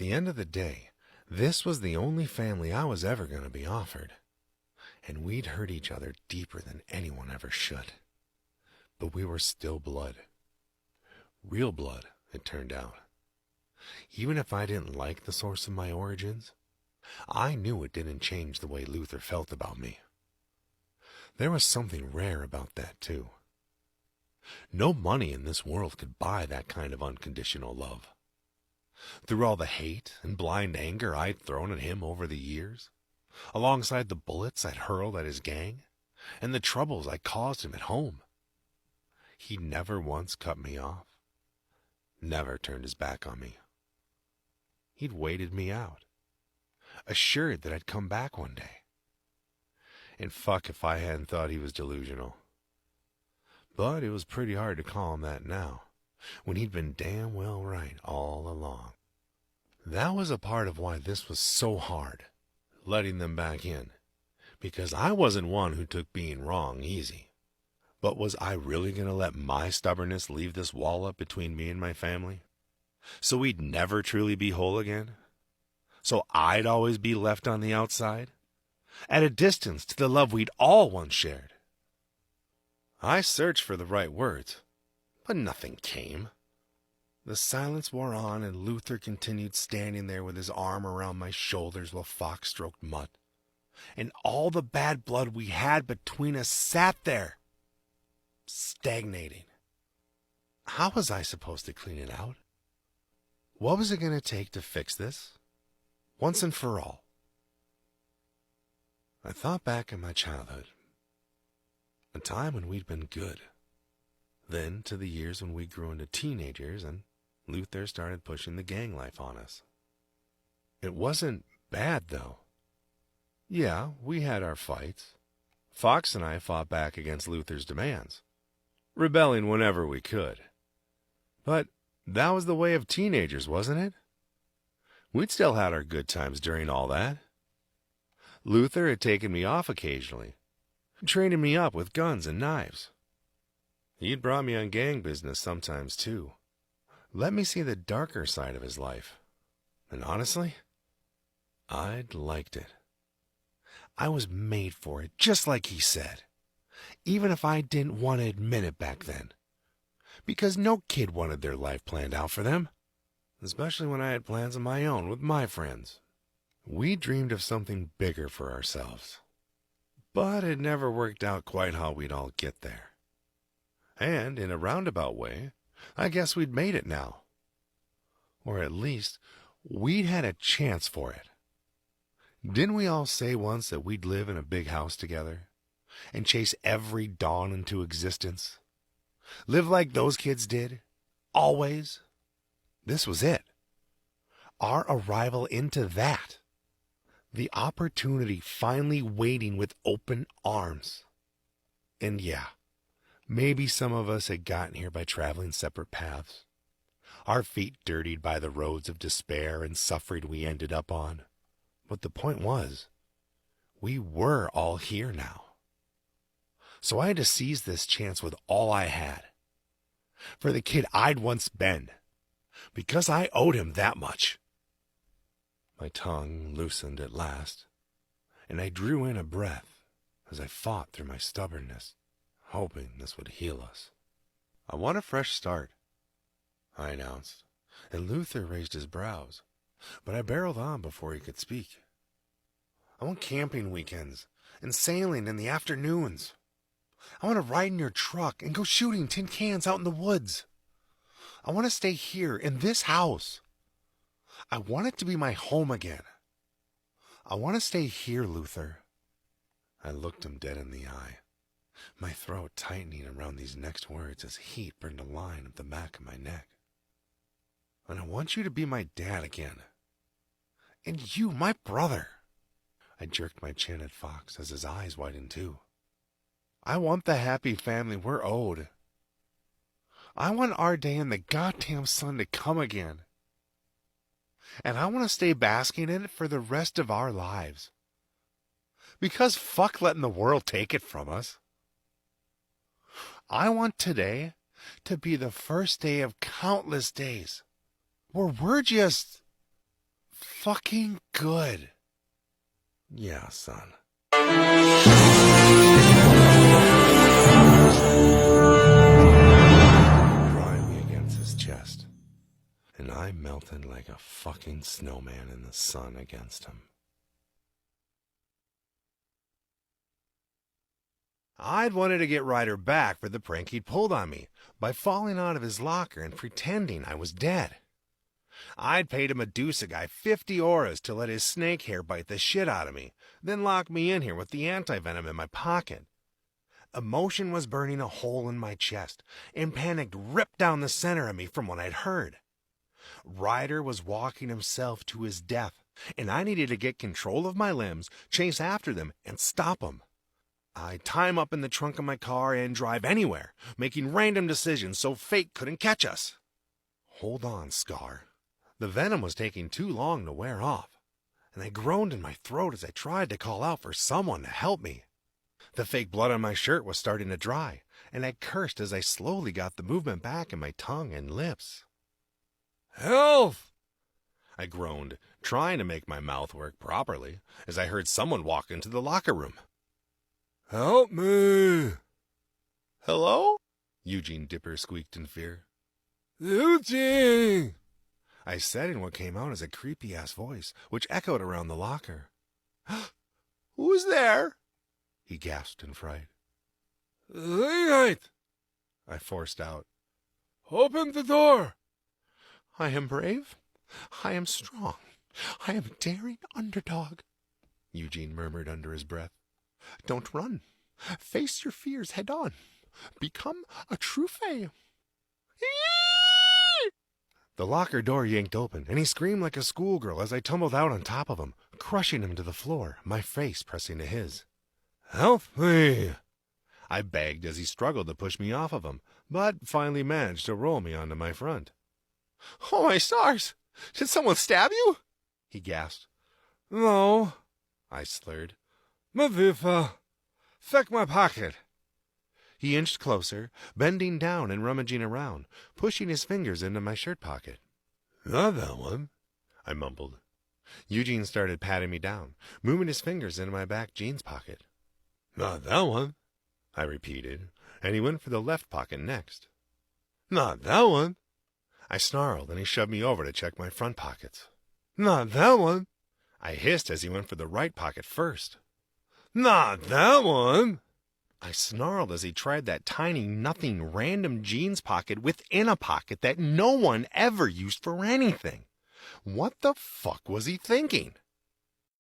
the end of the day, this was the only family I was ever going to be offered. And we'd hurt each other deeper than anyone ever should. But we were still blood. Real blood, it turned out. Even if I didn't like the source of my origins, I knew it didn't change the way Luther felt about me. There was something rare about that, too. No money in this world could buy that kind of unconditional love. Through all the hate and blind anger I'd thrown at him over the years, alongside the bullets I'd hurled at his gang, and the troubles I caused him at home, he never once cut me off, never turned his back on me. He'd waited me out, assured that I'd come back one day. And fuck if I hadn't thought he was delusional. But it was pretty hard to call him that now, when he'd been damn well right all along. That was a part of why this was so hard, letting them back in, because I wasn't one who took being wrong easy. But was I really going to let my stubbornness leave this wall up between me and my family? So we'd never truly be whole again? So I'd always be left on the outside? At a distance to the love we'd all once shared? I searched for the right words, but nothing came. The silence wore on, and Luther continued standing there with his arm around my shoulders while Fox stroked Mutt. And all the bad blood we had between us sat there, stagnating. How was I supposed to clean it out? What was it going to take to fix this, once and for all? I thought back in my childhood, a time when we'd been good. Then to the years when we grew into teenagers and Luther started pushing the gang life on us. It wasn't bad, though. Yeah, we had our fights. Fox and I fought back against Luther's demands, rebelling whenever we could. But that was the way of teenagers, wasn't it? We'd still had our good times during all that. Luther had taken me off occasionally, training me up with guns and knives. He'd brought me on gang business sometimes, too. Let me see the darker side of his life. And honestly, I'd liked it. I was made for it, just like he said, even if I didn't want to admit it back then. Because no kid wanted their life planned out for them, especially when I had plans of my own with my friends. We dreamed of something bigger for ourselves, but it never worked out quite how we'd all get there. And in a roundabout way, I guess we'd made it now. Or at least, we'd had a chance for it. Didn't we all say once that we'd live in a big house together and chase every dawn into existence? Live like those kids did, always? This was it. Our arrival into that. The opportunity finally waiting with open arms. And yeah, maybe some of us had gotten here by traveling separate paths, our feet dirtied by the roads of despair and suffering we ended up on. But the point was, we were all here now. So I had to seize this chance with all I had. For the kid I'd once been, because I owed him that much. My tongue loosened at last, and I drew in a breath as I fought through my stubbornness, hoping this would heal us. I want a fresh start, I announced, and Luther raised his brows, but I barreled on before he could speak. I want camping weekends and sailing in the afternoons. I want to ride in your truck and go shooting tin cans out in the woods. I want to stay here in this house. I want it to be my home again. I want to stay here, Luther. I looked him dead in the eye, my throat tightening around these next words as heat burned a line up the back of my neck. And I want you to be my dad again. And you, my brother. I jerked my chin at Fox as his eyes widened too. I want the happy family we're owed. I want our day in the goddamn sun to come again. And I want to stay basking in it for the rest of our lives. Because fuck letting the world take it from us. I want today to be the first day of countless days where we're just fucking good. Yeah, son. Drawing me against his chest, and I melted like a fucking snowman in the sun against him. I'd wanted to get Ryder back for the prank he'd pulled on me by falling out of his locker and pretending I was dead. I'd paid a Medusa guy 50 auras to let his snake hair bite the shit out of me, then lock me in here with the anti-venom in my pocket. Emotion was burning a hole in my chest, and panic ripped down the center of me from what I'd heard. Ryder was walking himself to his death, and I needed to get control of my limbs, chase after them, and stop him. I'd tie him up in the trunk of my car and drive anywhere, making random decisions so fate couldn't catch us. Hold on, Scar. The venom was taking too long to wear off, and I groaned in my throat as I tried to call out for someone to help me. The fake blood on my shirt was starting to dry, and I cursed as I slowly got the movement back in my tongue and lips. Help! I groaned, trying to make my mouth work properly, as I heard someone walk into the locker room. Help me! Hello? Eugene Dipper squeaked in fear. Eugene! I said in what came out as a creepy-ass voice, which echoed around the locker. Who's there? He gasped in fright. Leonite! I forced out. Open the door! I am brave. I am strong. I am a daring underdog, Eugene murmured under his breath. Don't run. Face your fears head on. Become a true fae. The locker door yanked open, and he screamed like a schoolgirl as I tumbled out on top of him, crushing him to the floor, my face pressing to his. Help me! I begged as he struggled to push me off of him, but finally managed to roll me onto my front. Oh, my stars! Did someone stab you? He gasped. No, I slurred. Mavifa! Feck my pocket! He inched closer, bending down and rummaging around, pushing his fingers into my shirt pocket. Not that one, I mumbled. Eugene started patting me down, moving his fingers into my back jeans pocket. Not that one, I repeated, and he went for the left pocket next. Not that one. I snarled, and he shoved me over to check my front pockets. Not that one. I hissed as he went for the right pocket first. Not that one. I snarled as he tried that tiny, nothing, random jeans pocket within a pocket that no one ever used for anything. What the fuck was he thinking?